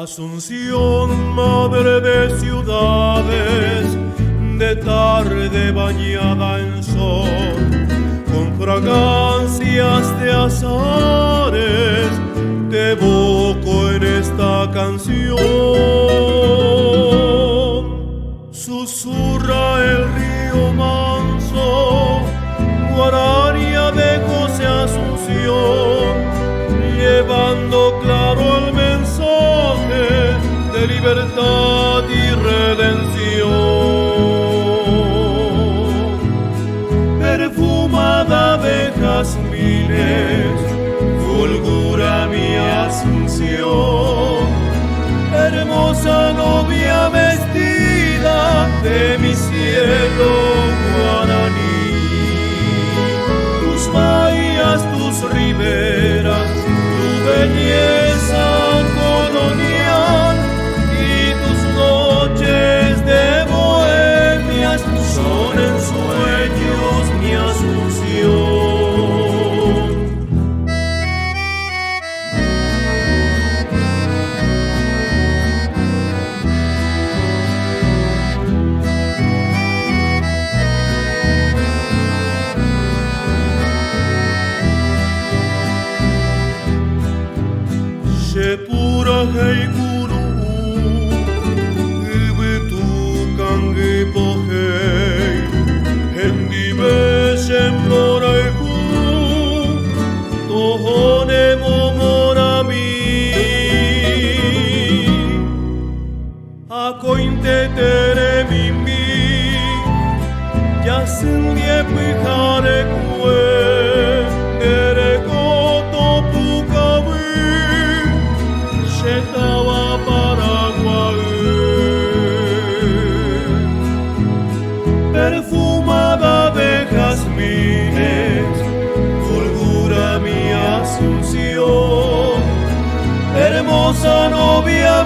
Asunción, madre de ciudades, de tarde bañada en sol, con fragancias de azares, te evoco en esta canción. Susurra el río manso, guararia de José Asunción, llevando claro el mensaje de libertad y redención. Perfumada de jazmines, fulgura mi Asunción, hermosa novia vestida de mi cielo guaraní. Tus bahías, tus riberas, tu belleza colonial y tus noches de bohemias son ensueños mi Asunción. Shepura heikuru, ibitu kangi pohei, hendibe shemoraiku, tohone momorami. Akointe tere mimi, yasindie pihare kue, tere koto pukawi. Shetaba Paraguay, perfumada de jazmines, fulgura mi Asunción, hermosa novia